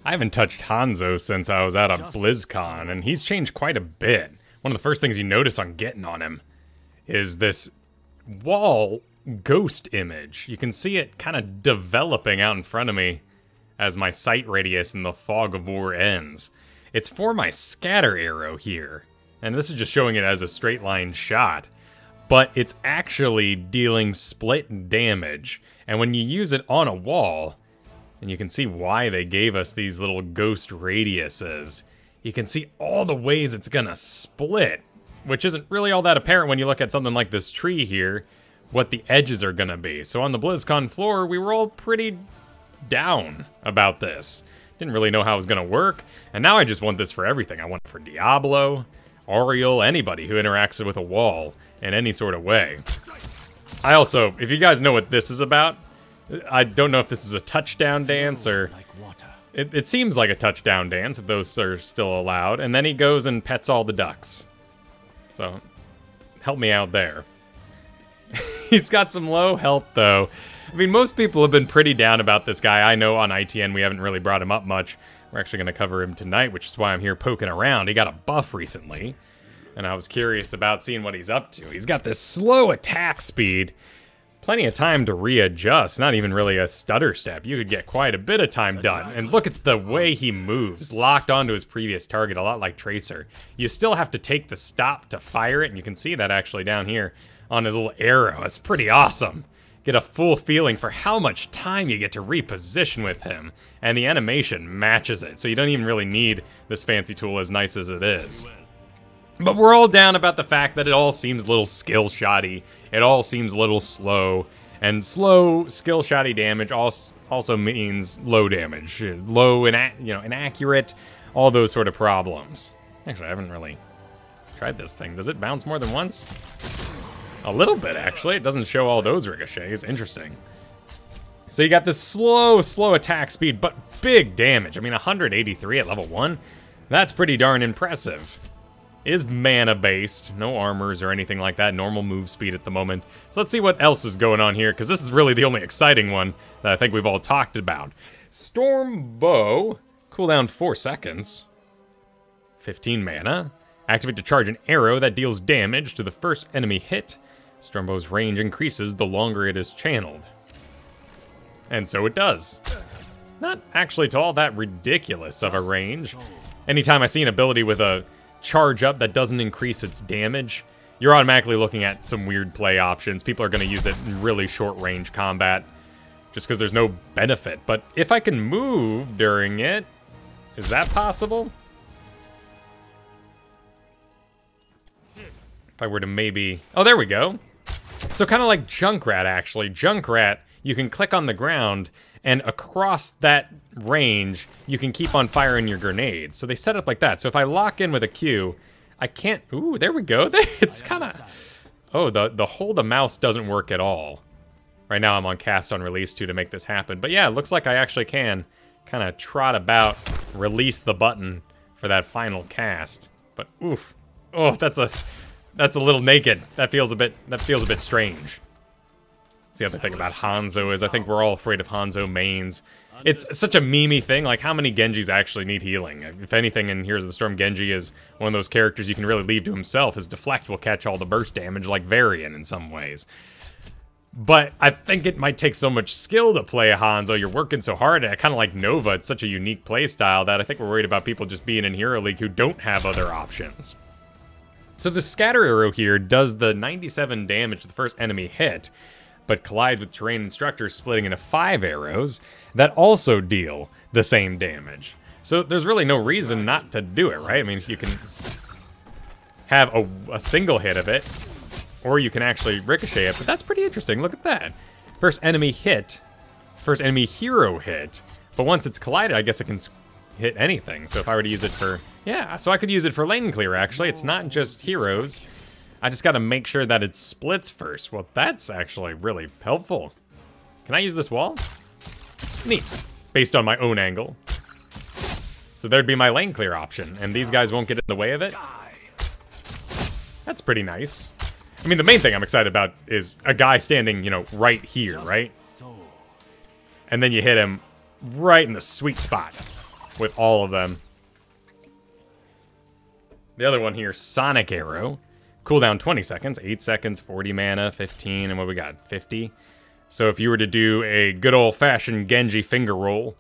I haven't touched Hanzo since I was out on BlizzCon, and he's changed quite a bit. One of the first things you notice on getting on him is this wall ghost image. You can see it kind of developing out in front of me as my sight radius in the fog of war ends. It's for my scatter arrow here, and this is just showing it as a straight line shot, but it's actually dealing split damage, and when you use it on a wall, and you can see why they gave us these little ghost radiuses, you can see all the ways it's gonna split, which isn't really all that apparent when you look at something like this tree here, what the edges are gonna be. So on the BlizzCon floor, we were all pretty down about this. Didn't really know how it was gonna work, and now I just want this for everything. I want it for Diablo, Oriel, anybody who interacts with a wall in any sort of way. I also, if you guys know what this is about, I don't know if this is a touchdown dance or... It seems like a touchdown dance, if those are still allowed. And then he goes and pets all the ducks. So, help me out there. He's got some low health, though. I mean, most people have been pretty down about this guy. I know on ITN we haven't really brought him up much. We're actually going to cover him tonight, which is why I'm here poking around. He got a buff recently, and I was curious about seeing what he's up to. He's got this slow attack speed. Plenty of time to readjust, not even really a stutter step. You could get quite a bit of time done. And look at the way he moves, locked onto his previous target, a lot like Tracer. You still have to take the stop to fire it, and you can see that actually down here on his little arrow. It's pretty awesome. Get a full feeling for how much time you get to reposition with him, and the animation matches it, so you don't even really need this fancy tool as nice as it is. But we're all down about the fact that it all seems a little skill-shoddy. It all seems a little slow. And slow, skill-shoddy damage also means low damage. Low, inaccurate, all those sort of problems. Actually, I haven't really tried this thing. Does it bounce more than once? A little bit, actually. It doesn't show all those ricochets. Interesting. So you got this slow attack speed, but big damage. I mean, 183 at level 1? That's pretty darn impressive. Is mana-based, no armors or anything like that, normal move speed at the moment. So let's see what else is going on here, because this is really the only exciting one that I think we've all talked about. Storm Bow, cooldown 4 seconds, 15 mana. Activate to charge an arrow that deals damage to the first enemy hit. Storm Bow's range increases the longer it is channeled. And so it does. Not actually to all that ridiculous of a range. Anytime I see an ability with a charge up that doesn't increase its damage, you're automatically looking at some weird play options. People are going to use it in really short range combat just because there's no benefit. But if I can move during it, is that possible? If I were to maybe... Oh, there we go. So kind of like Junkrat, actually. Junkrat, you can click on the ground, and across that range, you can keep on firing your grenades. So they set up like that. So if I lock in with a Q, I can't... Ooh, there we go. It's kind of... Oh, the hold the mouse doesn't work at all. Right now I'm on cast on release 2 to make this happen. But yeah, it looks like I actually can kind of trot about, release the button for that final cast. But oof. Oh, that's a little naked. That feels a bit strange. That's the other thing about Hanzo is I think we're all afraid of Hanzo mains. It's such a meme-y thing, like how many Genjis actually need healing? If anything in Heroes of the Storm, Genji is one of those characters you can really leave to himself. His deflect will catch all the burst damage like Varian in some ways. But I think it might take so much skill to play a Hanzo. You're working so hard, and I kind of like Nova. It's such a unique playstyle that I think we're worried about people just being in Hero League who don't have other options. So the scatter arrow here does the 97 damage to the first enemy hit, but collides with terrain instructors, splitting into 5 arrows that also deal the same damage. So there's really no reason not to do it, right? I mean, you can have a single hit of it, or you can actually ricochet it, but that's pretty interesting. Look at that. First enemy hero hit, but once it's collided, I guess it can hit anything. So if I were to use it for... Yeah, so I could use it for lane clear, actually. It's not just heroes. I just gotta make sure that it splits first. Well, that's actually really helpful. Can I use this wall? Neat. Based on my own angle. So there'd be my lane clear option, and these guys won't get in the way of it. That's pretty nice. I mean, the main thing I'm excited about is a guy standing, right here, right? And then you hit him right in the sweet spot. with all of them. The other one here, Sonic Arrow. Cooldown 20 seconds, 8 seconds, 40 mana, 15, and what we got, 50? So if you were to do a good old-fashioned Genji finger roll,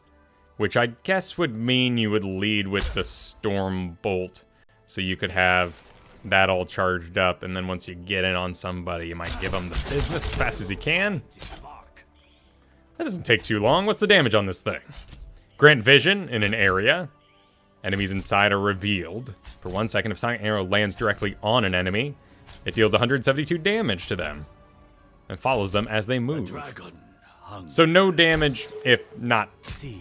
which I guess would mean you would lead with the Storm Bolt, so you could have that all charged up, and then once you get in on somebody, you might give them the business as fast as you can. That doesn't take too long. What's the damage on this thing? Grant vision in an area. Enemies inside are revealed. For 1 second, if Sonic Arrow lands directly on an enemy, it deals 172 damage to them and follows them as they move. So no damage if not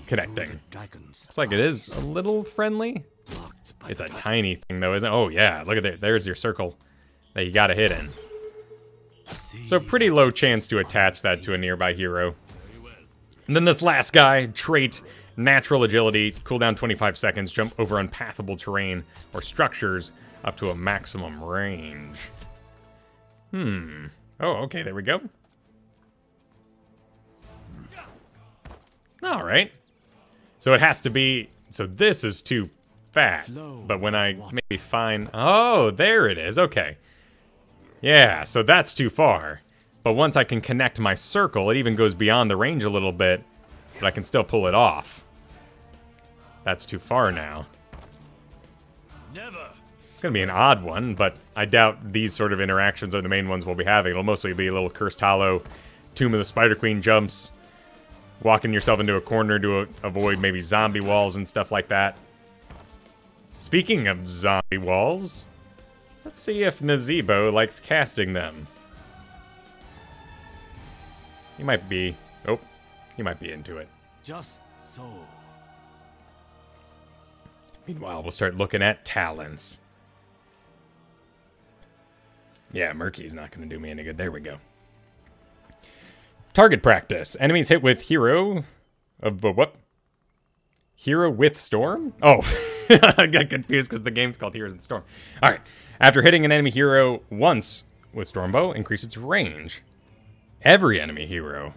connecting. Looks like it is a little friendly. It's a tiny thing though, isn't it? Oh yeah, look at that. There's your circle that you gotta hit in. So pretty low chance to attach that to a nearby hero. And then this last guy, trait, natural agility, cooldown 25 seconds, jump over unpathable terrain or structures up to a maximum range. Oh, okay, there we go. All right. So it has to be, so this is too fat, but when I maybe find, oh, there it is, okay. Yeah, so that's too far. But once I can connect my circle, it even goes beyond the range a little bit, but I can still pull it off. That's too far now. It's gonna be an odd one, but I doubt these sort of interactions are the main ones we'll be having. It'll mostly be a little Cursed Hollow, Tomb of the Spider Queen jumps, walking yourself into a corner to avoid maybe zombie walls and stuff like that. Speaking of zombie walls, let's see if Nazebo likes casting them. He might be, oh, he might be into it. Just so. Meanwhile, we'll start looking at talents. Yeah, Murky's not going to do me any good. There we go. Target practice. Enemies hit with hero of what? Hero with Storm? Oh, I got confused because the game's called Heroes in Storm. All right. After hitting an enemy hero once with Stormbow, increase its range. Every enemy hero.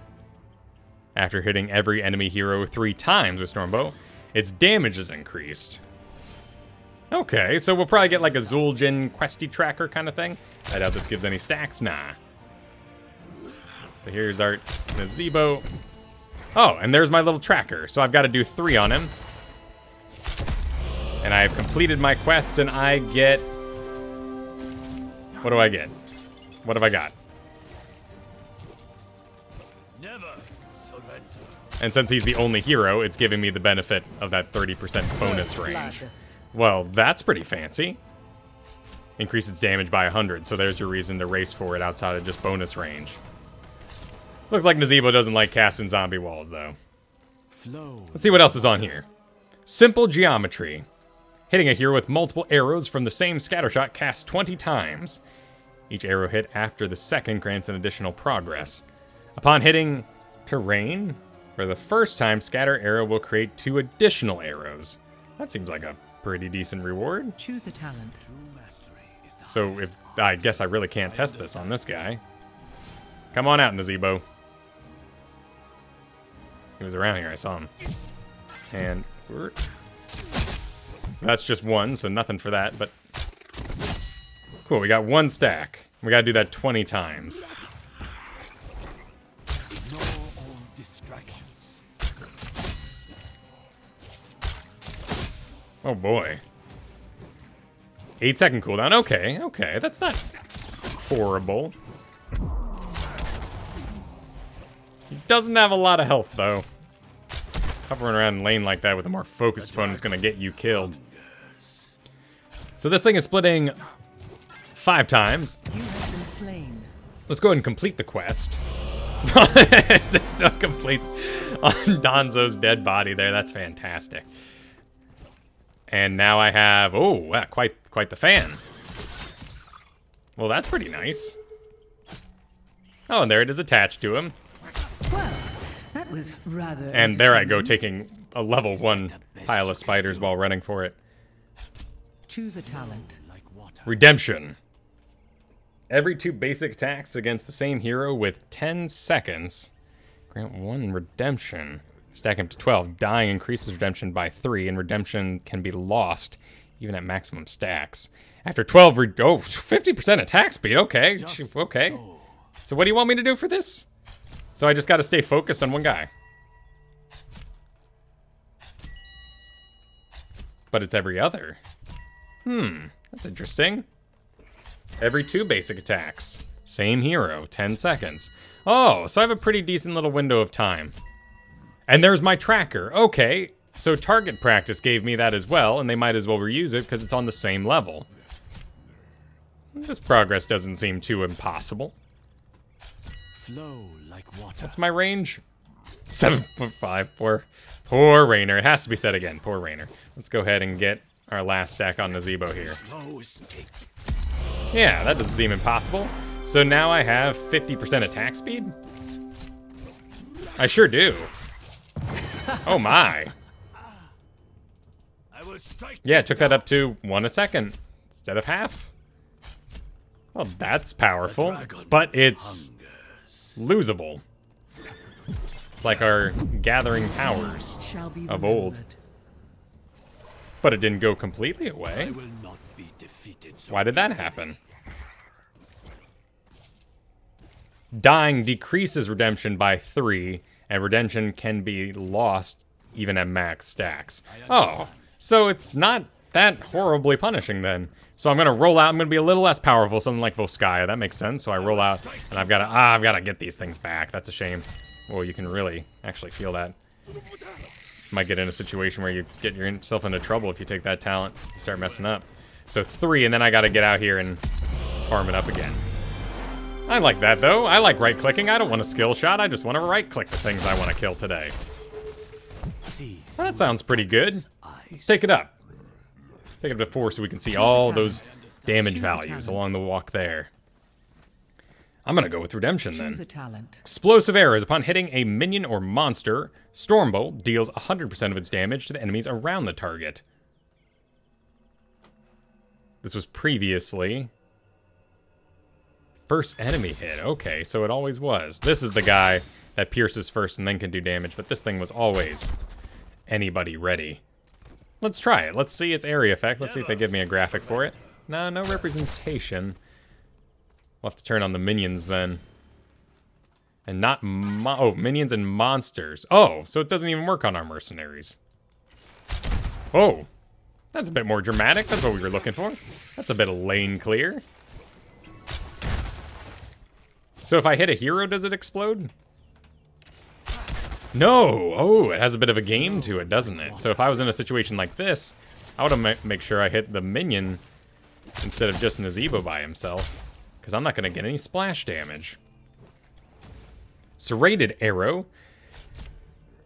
After hitting every enemy hero 3 times with Stormbow, its damage is increased. Okay, so we'll probably get like a Zul'jin questy tracker kind of thing. I doubt this gives any stacks. Nah. So here's our Nazebo. Oh, and there's my little tracker. So I've got to do 3 on him. And I've completed my quest, and I get... What do I get? What have I got? Never surrender. And since he's the only hero, it's giving me the benefit of that 30% bonus range. Well, that's pretty fancy. Increase its damage by 100, so there's your reason to race for it outside of just bonus range. Looks like Nazebo doesn't like casting zombie walls, though. Let's see what else is on here. Simple geometry. Hitting a hero with multiple arrows from the same scattershot cast 20 times. Each arrow hit after the second grants an additional progress. Upon hitting terrain, for the first time, scatter arrow will create 2 additional arrows. That seems like a pretty decent reward. Choose a talent. So if I guess I really can't test this on this guy. Come on out, Nazebo. He was around here, I saw him. And so that's just 1, so nothing for that, but cool, we got 1 stack. We gotta do that 20 times. Oh boy. 8-second cooldown. Okay, okay, that's not horrible. He doesn't have a lot of health, though. Hovering around in lane like that with a more focused opponent's gonna get you killed. So this thing is splitting 5 times. You have been slain. Let's go ahead and complete the quest. It still completes on Danzo's dead body there. That's fantastic. And now I have, oh, wow, quite the fan. Well, that's pretty nice. Oh, and there it is attached to him. Well, that was rather. And there I go, taking a level 1 pile of spiders while running for it. Choose a talent. Redemption. Every 2 basic attacks against the same hero with 10 seconds. Grant 1 redemption. Stack him to 12. Dying increases redemption by 3, and redemption can be lost even at maximum stacks. After 12, 50% attack speed. Okay, okay. So what do you want me to do for this? So I just got to stay focused on one guy. But it's every other. That's interesting. Every 2 basic attacks. Same hero, 10 seconds. Oh, so I have a pretty decent little window of time. And there's my tracker. Okay, so target practice gave me that as well, and they might as well reuse it because it's on the same level. This progress doesn't seem too impossible. Flow like water. That's my range. 7.5. Poor Rainer. It has to be said again. Poor Rainer. Let's go ahead and get our last stack on Nazebo here. Slow escape. Yeah, that doesn't seem impossible. So now I have 50% attack speed? I sure do. Oh my. I will strike. Yeah, it took that up to 1 a second instead of half. Well, that's powerful, but it's losable. It's like our gathering powers Shall be of old. remembered. But it didn't go completely I away. will not be defeated. So Why did that happen? Dying decreases redemption by 3, and redemption can be lost even at max stacks. Oh, so it's not that horribly punishing then. So I'm gonna roll out. I'm gonna be a little less powerful, something like Volskaya. That makes sense. So I roll out, and I've gotta get these things back. That's a shame. Well, you can really actually feel that. Might get in a situation where you get yourself into trouble if you take that talent. You start messing up. So 3, and then I gotta get out here and farm it up again. I like that though. I like right-clicking. I don't want a skill shot. I just want to right-click the things I want to kill today. Well, that sounds pretty good. Let's take it up. Take it up to 4 so we can see all those damage values along the walk there. I'm gonna go with redemption Choose then. a talent. Explosive arrows. Upon hitting a minion or monster, Stormbolt deals 100% of its damage to the enemies around the target. This was previously first enemy hit. Okay, so it always was. This is the guy that pierces first and then can do damage, but this thing was always anybody ready. Let's try it. Let's see its area effect. Let's see if they give me a graphic for it. No, no representation. We'll have to turn on the minions then. And not minions and monsters. Oh, so it doesn't even work on our mercenaries. Oh, that's a bit more dramatic. That's what we were looking for. That's a bit of lane clear. So if I hit a hero, does it explode? No. Oh, it has a bit of a game to it, doesn't it? So if I was in a situation like this, I would make sure I hit the minion instead of just Nazebo by himself. Because I'm not going to get any splash damage. Serrated Arrow.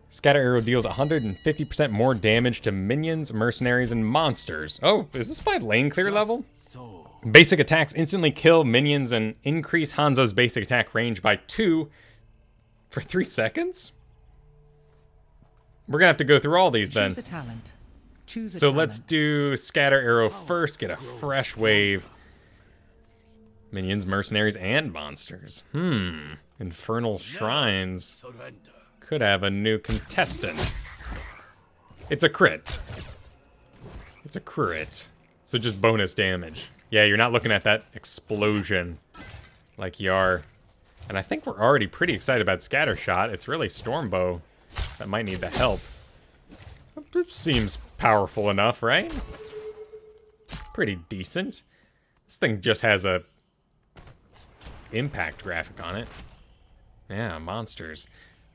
Scatter Arrow deals 150% more damage to minions, mercenaries, and monsters. Oh, is this by lane clear level? So Basic attacks instantly kill minions and increase Hanzo's basic attack range by 2 for 3 seconds? We're going to have to go through all these then. Choose a talent. Choose a So talent. let's do Scatter Arrow first, get a fresh wave. Minions, mercenaries, and monsters. Infernal Shrines surrender. could have a new contestant. It's a crit. It's a crit. So just bonus damage. Yeah, you're not looking at that explosion like you are. And I think we're already pretty excited about Scatter Shot. It's really Stormbow that might need the help. It seems powerful enough, right? Pretty decent. This thing just has a impact graphic on it. Yeah, monsters.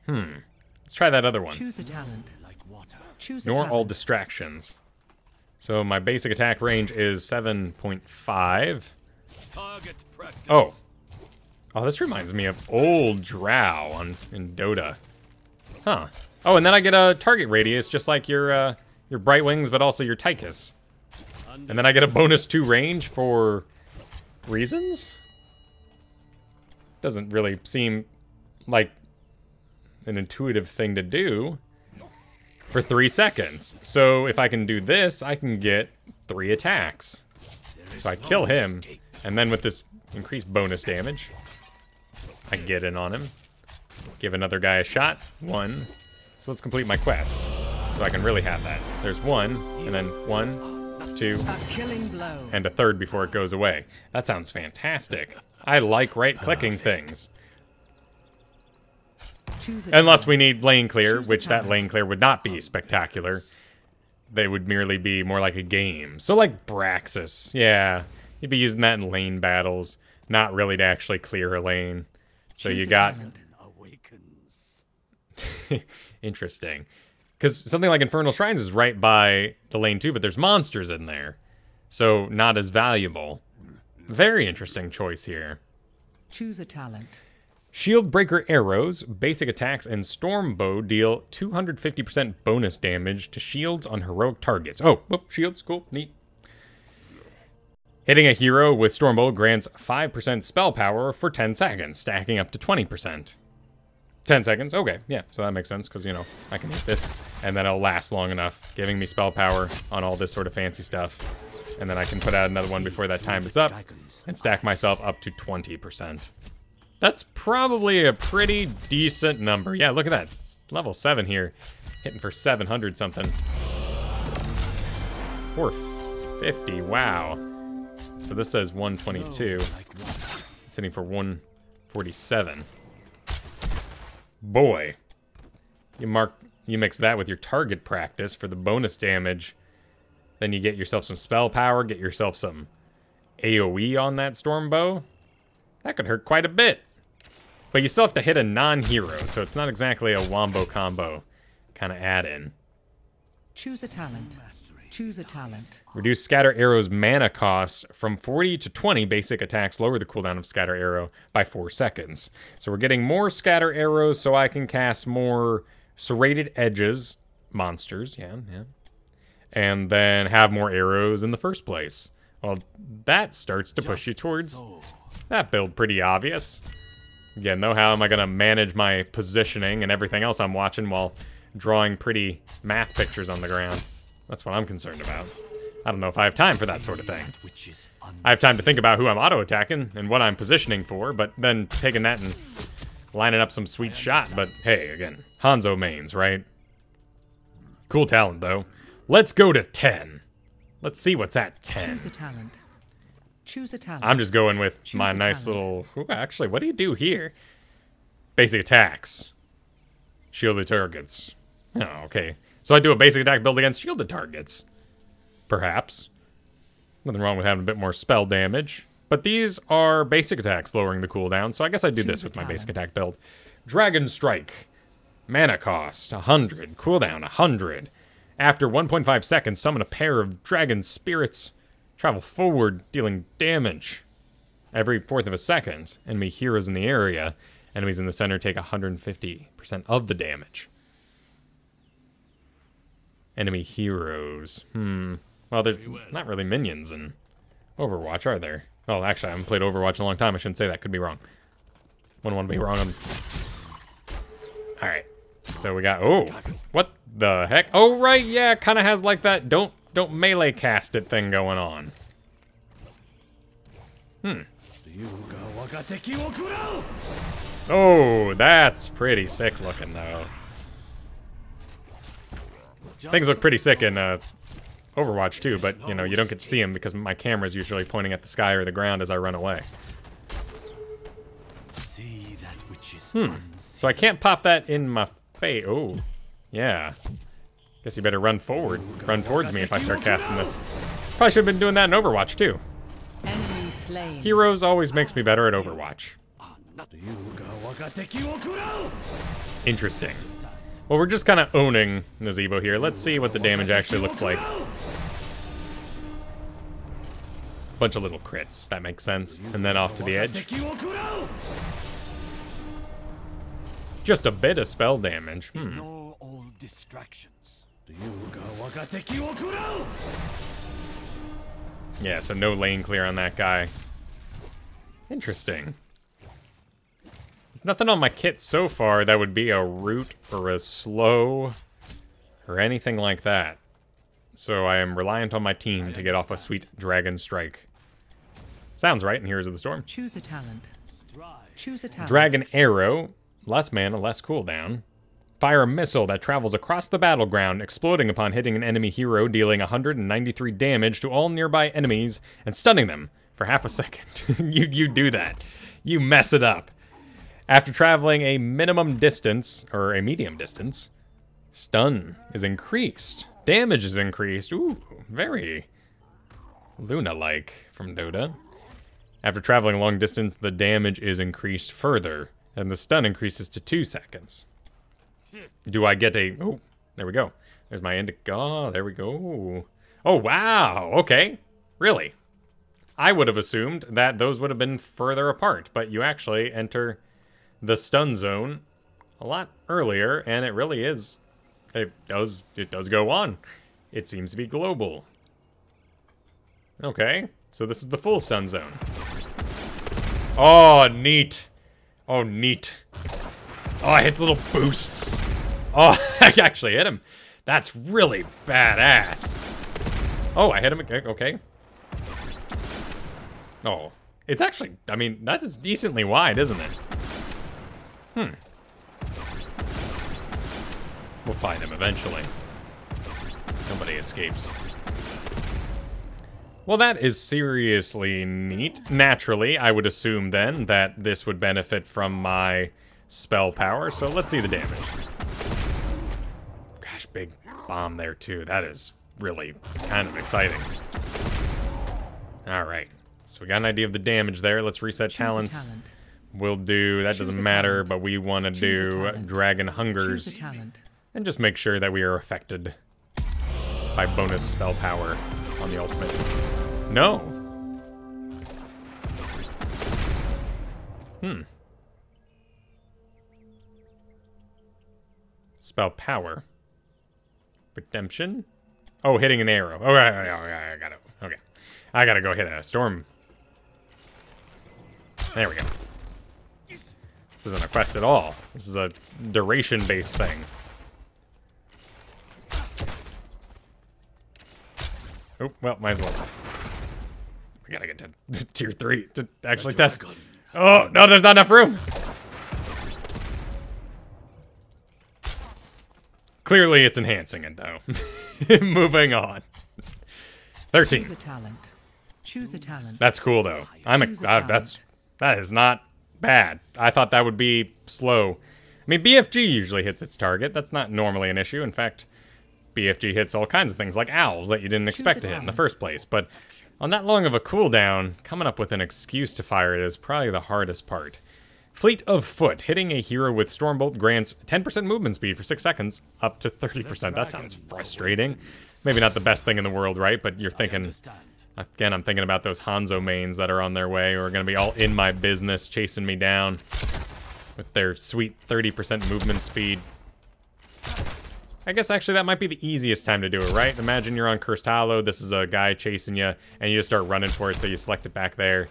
Let's try that other one. Choose a talent. Like water. Choose a Ignore all talent. distractions. So my basic attack range is 7.5. Target practice. Oh, this reminds me of old Drow in Dota. Huh. Oh, and then I get a target radius, just like your Bright Wings, but also your Tychus. And then I get a bonus 2 range for reasons? Doesn't really seem like an intuitive thing to do for 3 seconds. So if I can do this, I can get 3 attacks. So I kill him, and then with this increased bonus damage, I get in on him. Give another guy a shot. 1. So let's complete my quest, so I can really have that. There's one, and then 1, 2, A killing blow. and a third before it goes away. That sounds fantastic. I like right-clicking things. Choose a Unless talent. we need lane clear, Choose a which that talent. lane clear would not be spectacular. They would merely be more like a game. So like Braxis, yeah. You'd be using that in lane battles, not really to actually clear a lane. So Choose you a got... talent. Awakens. Interesting. Because something like Infernal Shrines is right by the lane too, but there's monsters in there. So not as valuable. Very interesting choice here. Choose a talent. Shield Breaker arrows, basic attacks, and Storm Bow deal 250% bonus damage to shields on heroic targets. Oh, whoop, shields, cool, neat. Hitting a hero with Storm Bow grants 5% spell power for 10 seconds, stacking up to 20%. 10 seconds, okay, yeah, so that makes sense, because, you know, I can hit this, and then it'll last long enough, giving me spell power on all this sort of fancy stuff. And then I can put out another one before that time is up, and stack myself up to 20%. That's probably a pretty decent number. Yeah, look at that. It's level 7 here. Hitting for 700 something. 450, wow. So this says 122. It's hitting for 147. Boy. You mix that with your target practice for the bonus damage. Then you get yourself some spell power, get yourself some AoE on that Storm Bow. That could hurt quite a bit. But you still have to hit a non-hero, so it's not exactly a wombo combo kind of add-in. Choose a talent. Choose a talent. Reduce Scatter Arrow's mana cost from 40 to 20 basic attacks, lower the cooldown of Scatter Arrow by 4 seconds. So we're getting more Scatter Arrows so I can cast more Serrated Edges monsters, yeah. And then have more arrows in the first place. Well, that starts to push you towards that build pretty obvious. Again, though, how am I going to manage my positioning and everything else I'm watching while drawing pretty math pictures on the ground? That's what I'm concerned about. I don't know if I have time for that sort of thing. I have time to think about who I'm auto-attacking and what I'm positioning for, but then taking that and lining up some sweet shot. But hey, again, Hanzo mains, right? Cool talent, though. Let's go to 10. Let's see what's at 10. Choose a talent. Choose a talent. I'm just going with Choose my a nice talent. little... Ooh, actually, what do you do here? Basic attacks. Shielded targets. Oh, okay. So I do a basic attack build against shielded targets. Perhaps. Nothing wrong with having a bit more spell damage. But these are basic attacks lowering the cooldown, so I guess I do this Choose a with my basic talent. attack build. Dragon Strike. Mana cost, 100. Cooldown, 100. After 1.5 seconds, summon a pair of dragon spirits. Travel forward, dealing damage. Every fourth of a second. Enemy heroes in the area. Enemies in the center take 150% of the damage. Enemy heroes. Well, there's not really minions in Overwatch, are there? Oh, actually, I haven't played Overwatch in a long time. I shouldn't say that. Could be wrong. Wouldn't want to be wrong. Alright. So we got... Oh! What the heck? Oh, right, yeah. It kind of has like that don't melee cast it thing going on. Oh, that's pretty sick looking, though. Things look pretty sick in Overwatch, too, but, you know, you don't get to see them because my camera's usually pointing at the sky or the ground as I run away. See that which is So I can't pop that in my face. Oh, yeah. Guess you better run forward. Run towards me if I start casting this. Probably should have been doing that in Overwatch, too. Enemy slain. Heroes always makes me better at Overwatch. Interesting. Well, we're just kind of owning Nazebo here. Let's see what the damage actually looks like. Bunch of little crits. That makes sense. And then off to the edge. Just a bit of spell damage. Ignore all distractions. Yeah, so no lane clear on that guy. Interesting. There's nothing on my kit so far that would be a root or a slow or anything like that. So I am reliant on my team to get off a sweet Dragon Strike. Sounds right in Heroes of the Storm. Choose a talent. Choose a talent. Dragon Arrow. Less mana, less cooldown. Fire a missile that travels across the battleground, exploding upon hitting an enemy hero, dealing 193 damage to all nearby enemies and stunning them for half a second. You do that. You mess it up. After traveling a minimum distance, or a medium distance, stun is increased. Damage is increased. Ooh, very Luna-like from Dota. After traveling a long distance, the damage is increased further, and the stun increases to 2 seconds. Do I get a... Oh, there we go. There's my indicator. Oh, there we go. Oh, wow. Okay. Really? I would have assumed that those would have been further apart, but you actually enter the stun zone a lot earlier, and it really is. It does go on. It seems to be global. Okay, so this is the full stun zone. Oh, neat. Oh, neat. Oh, it hits little boosts. Oh, I actually hit him. That's really badass. Oh, I hit him. Okay. Oh, it's actually, I mean, that is decently wide, isn't it? We'll find him eventually. Nobody escapes. Well, that is seriously neat. Naturally, I would assume then that this would benefit from my spell power, so let's see the damage. Gosh, big bomb there too. That is really kind of exciting. Alright, so we got an idea of the damage there. Let's reset talents. We'll do, that doesn't matter, but we want to do Dragon Hungers. And just make sure that we are affected by bonus spell power on the ultimate. No. Spell power. Redemption. Oh, hitting an arrow. Oh, I got it. Okay. I gotta go hit a storm. There we go. This isn't a quest at all. This is a duration-based thing. Oh, well, might as well. We gotta get to tier 3 to actually test. Oh, no, there's not enough room. Clearly, it's enhancing it, though. Moving on. 13. Choose a talent. Choose a talent. That's cool, though. That is not bad. I thought that would be slow. I mean, BFG usually hits its target. That's not normally an issue. In fact, BFG hits all kinds of things, like owls that you didn't expect to hit in the first place. But on that long of a cooldown, coming up with an excuse to fire it is probably the hardest part. Fleet of Foot. Hitting a hero with Stormbolt grants 10% movement speed for 6 seconds, up to 30%. That sounds frustrating. Maybe not the best thing in the world, right? But you're thinking... Again, I'm thinking about those Hanzo mains that are on their way, who are going to be all in my business, chasing me down with their sweet 30% movement speed. I guess actually that might be the easiest time to do it, right? Imagine you're on Cursed Hollow, this is a guy chasing you, and you just start running for it, so you select it back there,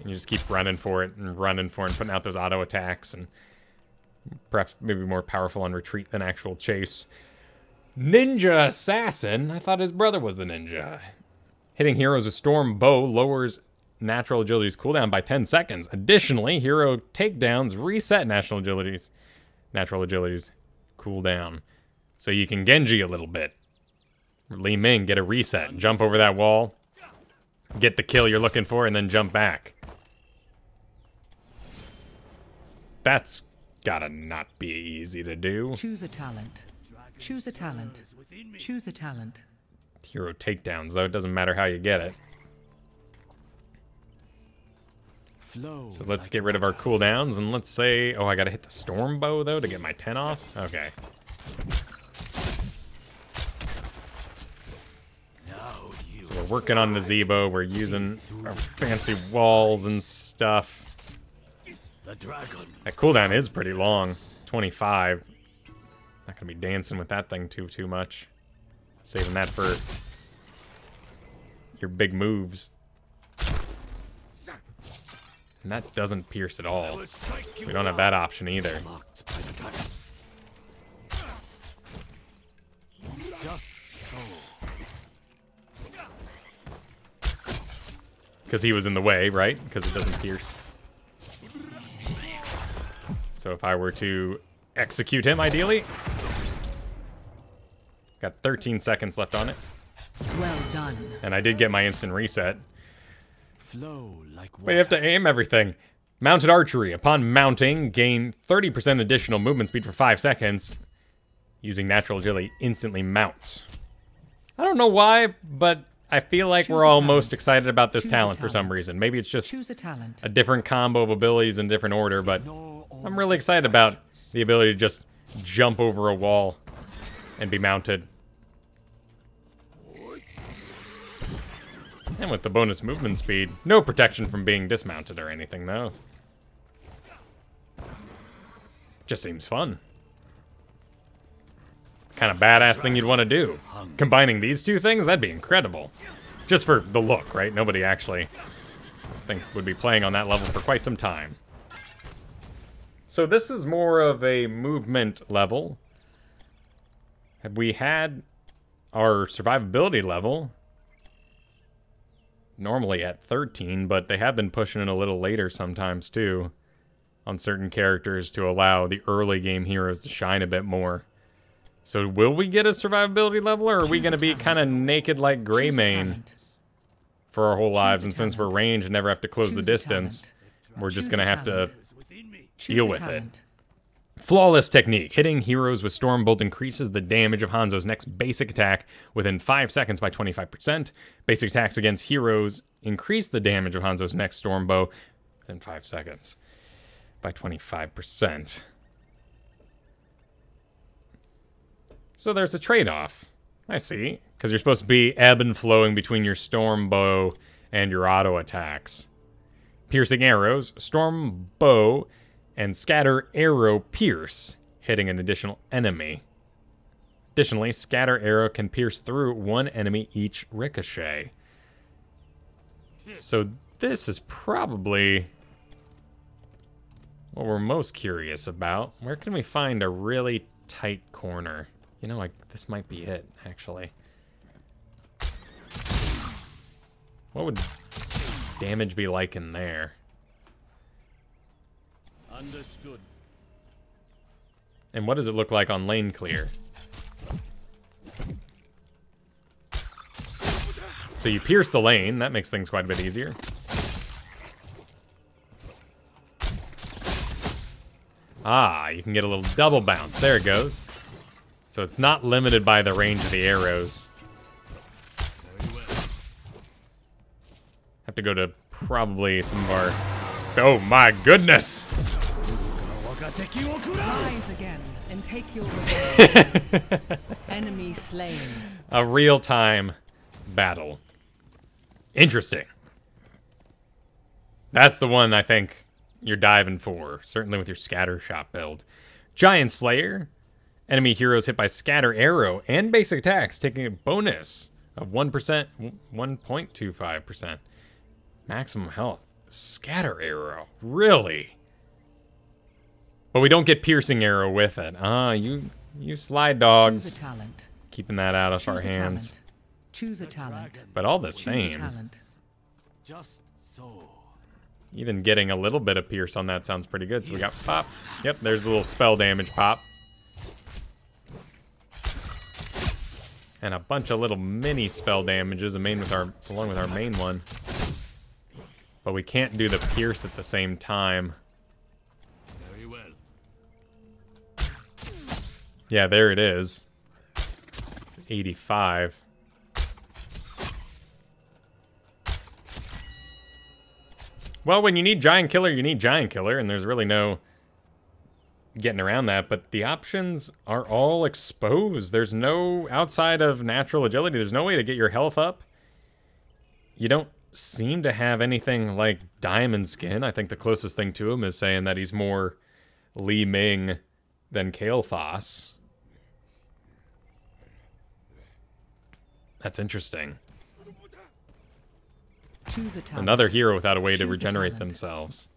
and you just keep running for it, and putting out those auto attacks, and perhaps maybe more powerful on retreat than actual chase. Ninja Assassin? I thought his brother was the ninja. Hitting heroes with Storm Bow lowers natural agility's cooldown by 10 seconds. Additionally, hero takedowns reset natural agility's cooldown. So you can Genji a little bit. Li Ming, get a reset. Jump over that wall. Get the kill you're looking for, and then jump back. That's gotta not be easy to do. Choose a talent. Choose a talent. Choose a talent. Hero takedowns, though. It doesn't matter how you get it. So let's get rid of our cooldowns, and let's say... Oh, I gotta hit the Storm Bow, though, to get my 10 off? Okay. So we're working on Nazebo. We're using our fancy walls and stuff. That cooldown is pretty long. 25. Not gonna be dancing with that thing too much. Saving that for your big moves. And that doesn't pierce at all. We don't have that option either. Because he was in the way, right? Because it doesn't pierce. So if I were to execute him, ideally. Got 13 seconds left on it. Well done. And I did get my instant reset. Flow like water. But you have to aim everything. Mounted archery. Upon mounting, gain 30% additional movement speed for 5 seconds. Using natural agility, instantly mounts. I don't know why, but I feel like we're all most excited about this talent for some reason. Maybe it's just Choose a talent. a different combo of abilities in different order, but Ignore all I'm really excited about the ability to just jump over a wall and be mounted. And with the bonus movement speed, no protection from being dismounted or anything, though. Just seems fun. Kind of badass thing you'd want to do. Combining these two things, that'd be incredible. Just for the look, right? Nobody actually, I think, would be playing on that level for quite some time. So this is more of a movement level. We had our survivability level normally at 13, but they have been pushing it a little later sometimes too on certain characters to allow the early game heroes to shine a bit more. So will we get a survivability level, or are we going to be kind of naked like Greymane for our whole lives? And since we're ranged and never have to close the distance, we're just going to have to deal with it. Flawless technique. Hitting heroes with Storm Bolt increases the damage of Hanzo's next basic attack within 5 seconds by 25%. Basic attacks against heroes increase the damage of Hanzo's next Storm Bow within 5 seconds by 25%. So there's a trade-off. I see. Because you're supposed to be ebb and flowing between your Storm Bow and your auto attacks. Piercing arrows, Storm Bow, and Scatter Arrow pierce, hitting an additional enemy. Additionally, Scatter Arrow can pierce through one enemy each ricochet. So this is probably what we're most curious about. Where can we find a really tight corner? You know, like, this might be it, actually. What would damage be like in there? Understood. And what does it look like on lane clear? So you pierce the lane, that makes things quite a bit easier. Ah, you can get a little double bounce. There it goes. So it's not limited by the range of the arrows. Have to go to probably some of our... Oh my goodness! Rise again and take your revenge. Enemy slain. A real-time battle. Interesting. That's the one I think you're diving for, certainly with your Scatter Shot build. Giant Slayer. Enemy heroes hit by Scatter Arrow and basic attacks, taking a bonus of 1%, 1.25%. Maximum health. Scatter Arrow. Really? But we don't get Piercing Arrow with it. Ah, you slide dogs. Choose a talent. Keeping that out of our Choose a hands. talent. Choose a talent. But all the Choose a same, talent. Just so. even getting a little bit of pierce on that sounds pretty good. So we got pop. Yep, there's a little spell damage pop. And a bunch of little mini spell damages along with our main one. But we can't do the pierce at the same time. Very well. Yeah, there it is. 85. Well, when you need Giant Killer, you need Giant Killer, and there's really no getting around that, but the options are all exposed. There's no, outside of natural agility, there's no way to get your health up. You don't seem to have anything like Diamond Skin. I think the closest thing to him is saying that he's more Li Ming than Kael'thas. That's interesting. Choose a talent. Another hero without a way to Choose a regenerate talent. themselves.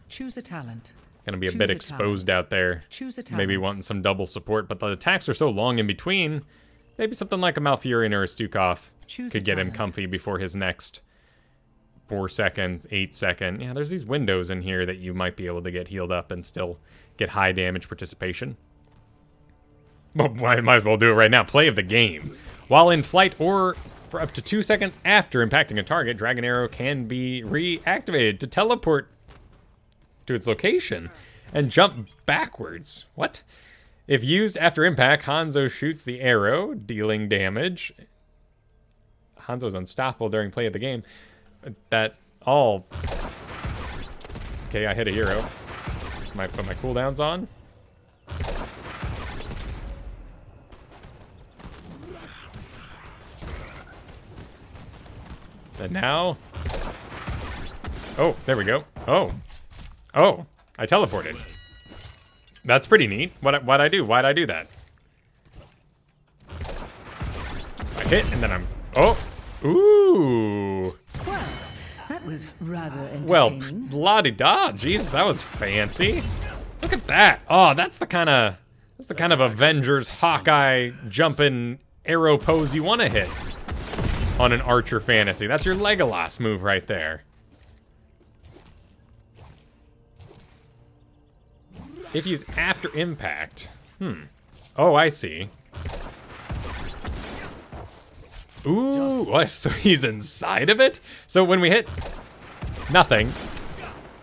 Choose a talent. Gonna be a Choose bit a exposed talent. out there. Choose a talent. Maybe wanting some double support, but the attacks are so long in between. Maybe something like a Malfurion or a Stukov Choose could a get him talent. comfy before his next 4 second, 8 second. Yeah, there's these windows in here that you might be able to get healed up and still get high damage participation. Well, I might as well do it right now. Play of the game. While in flight or for up to 2 seconds after impacting a target, Dragon Arrow can be reactivated to teleport to its location and jump backwards. What? If used after impact, Hanzo shoots the arrow, dealing damage. Hanzo's unstoppable during play of the game. That all... Okay, I hit a hero. Might put my cooldowns on. And now... Oh, there we go. Oh. Oh, I teleported. That's pretty neat. What'd I do? Why'd I do that? I hit, and then I'm... Oh! Ooh! Well, that was rather entertaining. Well, la-di-da. Jesus, that was fancy. Look at that. Oh, that's the kind of Avengers Hawkeye jumping arrow pose you want to hit on an Archer fantasy. That's your Legolas move right there. If used after impact. Oh, I see. Ooh, what? So he's inside of it? So when we hit nothing,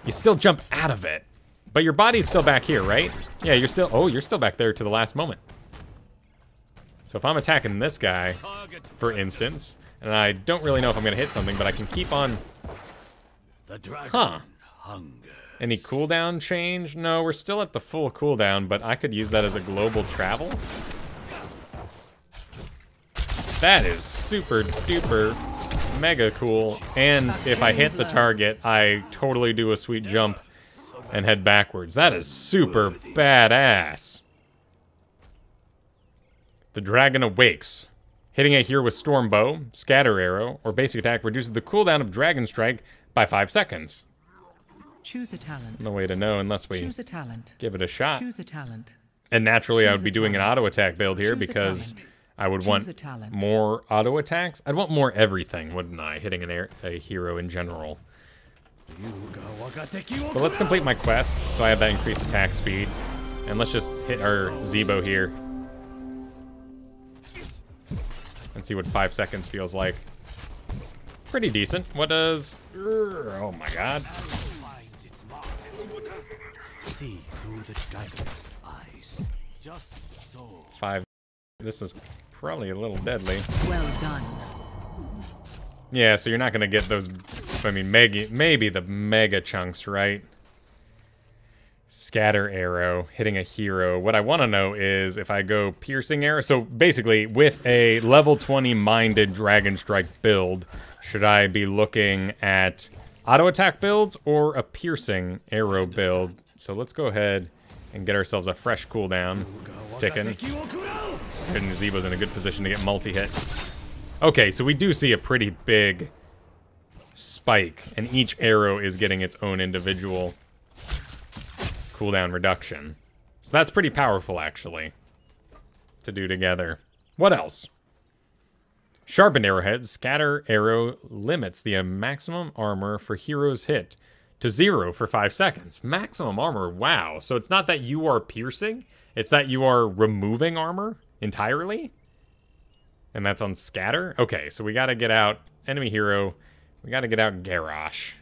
you still jump out of it. But your body's still back here, right? Yeah, you're still back there to the last moment. So if I'm attacking this guy, for instance, and I don't really know if I'm gonna hit something, but I can keep on... Huh. Any cooldown change? No, we're still at the full cooldown, but I could use that as a global travel. That is super duper mega cool. And if I hit the target, I totally do a sweet jump and head backwards. That is super badass. The Dragon Awakes. Hitting a hero with Storm Bow, Scatter Arrow, or Basic Attack reduces the cooldown of Dragon Strike by 5 seconds. Choose a talent. No way to know unless we Choose a talent. give it a shot. Choose a talent. And naturally, I Choose would be a doing an talent. auto attack build here Choose a because talent. I would Choose want a talent. more auto attacks. I'd want more everything, wouldn't I? Hitting a hero in general. But let's complete my quest so I have that increased attack speed. And let's just hit our Zebo here. And see what 5 seconds feels like. Pretty decent. What does... Oh my god. See through the dragon's eyes. Just so. 5. This is probably a little deadly. Well done. Yeah, so you're not gonna get those... I mean, maybe the mega chunks, right? Scatter Arrow, hitting a hero. What I want to know is if I go Piercing Arrow. So basically, with a level 20 minded Dragon Strike build, should I be looking at auto attack builds or a Piercing Arrow build? So let's go ahead and get ourselves a fresh cooldown ticking. Good, Zebo's in a good position to get multi-hit. Okay, so we do see a pretty big spike, and each arrow is getting its own individual cooldown reduction. So that's pretty powerful, actually, to do together. What else? Sharpened Arrowhead. Scatter Arrow limits the maximum armor for heroes hit to 0 for 5 seconds. Maximum armor, wow. So it's not that you are piercing, it's that you are removing armor entirely? And that's on Scatter? Okay, so we gotta get out enemy hero. We gotta get out Garrosh.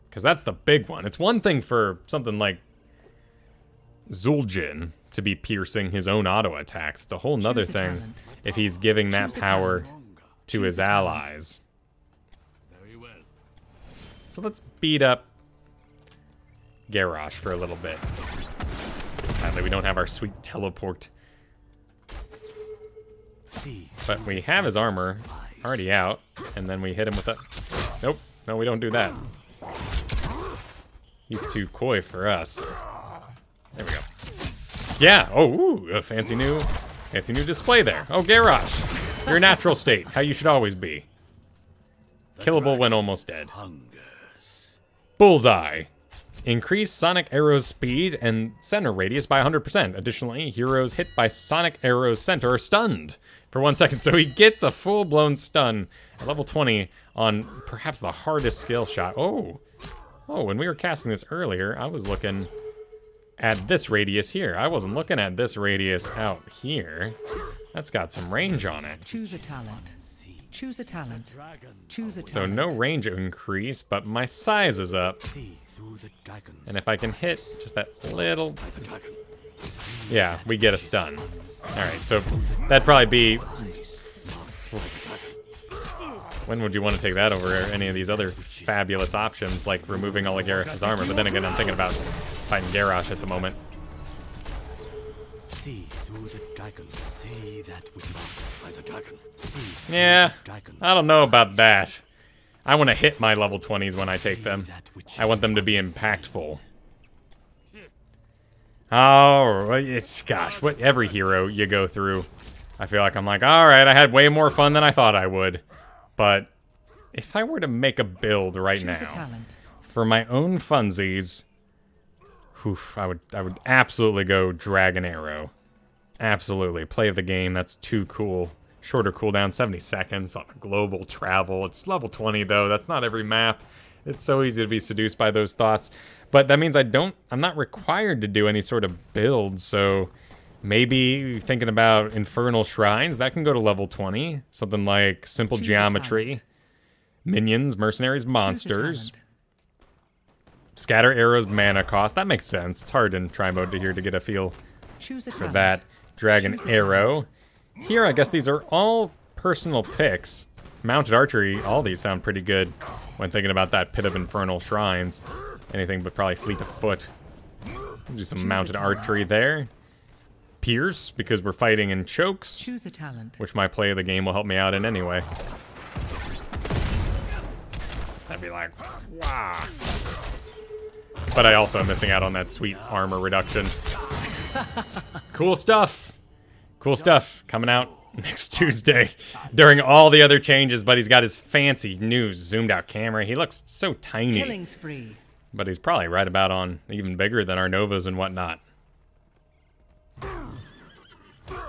Because that's the big one. It's one thing for something like Zul'jin to be piercing his own auto attacks. It's a whole nother thing if he's giving that power to his allies. Very well. So let's beat up Garrosh for a little bit. Sadly, we don't have our sweet teleport. See. But we have his armor already out, and then we hit him with a... Nope, no, we don't do that. He's too coy for us. There we go. Yeah, oh, ooh, a fancy new display there. Oh, Garrosh, your natural state, how you should always be. Killable when almost dead. Hungers. Bullseye. Increase Sonic Arrow's speed and center radius by 100%. Additionally, heroes hit by Sonic Arrow's center are stunned for 1 second. So he gets a full-blown stun at level 20 on perhaps the hardest skill shot. Oh, when we were casting this earlier, I was looking at this radius here. I wasn't looking at this radius out here. That's got some range on it. Choose a talent. Choose a talent. Choose a talent. So no range increase, but my size is up. See through the dragons. And if I can hit just that little... Yeah, we get a stun. Alright, so that'd probably be... When would you want to take that over any of these other fabulous options, like removing all of Garrosh's armor? But then again, I'm thinking about fighting Garrosh at the moment. See through the dragons. See that which is by the dragon. See Yeah, dragons. I don't know about that. I want to hit my level 20s when I take them. I want them to be impactful. Oh, it's, gosh, what every hero you go through, I feel like I'm like, alright, I had way more fun than I thought I would. But if I were to make a build right now, for my own funsies, oof, I would absolutely go Dragon Arrow. Absolutely. Play of the game, that's too cool. Shorter cooldown, 70 seconds on a global travel. It's level 20 though, that's not every map. It's so easy to be seduced by those thoughts. But that means I'm not required to do any sort of build, so maybe thinking about Infernal Shrines, that can go to level 20. Something like Simple Geometry, Minions, Mercenaries, Monsters, Scatter Arrows, Mana Cost. That makes sense. It's hard in Try Mode to here to get a feel for that. Dragon Arrow. Here, I guess these are all personal picks. Mounted Archery, all these sound pretty good when thinking about that Pit of Infernal Shrines. Anything but probably Fleet of Foot. Do some Mounted Archery there. Pierce, because we're fighting in chokes. Choose a talent. Which my play of the game will help me out in anyway. I'd be like, wow. But I also am missing out on that sweet armor reduction. Cool stuff. Cool stuff coming out next Tuesday during all the other changes, but he's got his fancy new zoomed out camera. He looks so tiny. Killing spree. But he's probably right about on even bigger than our Novas and whatnot.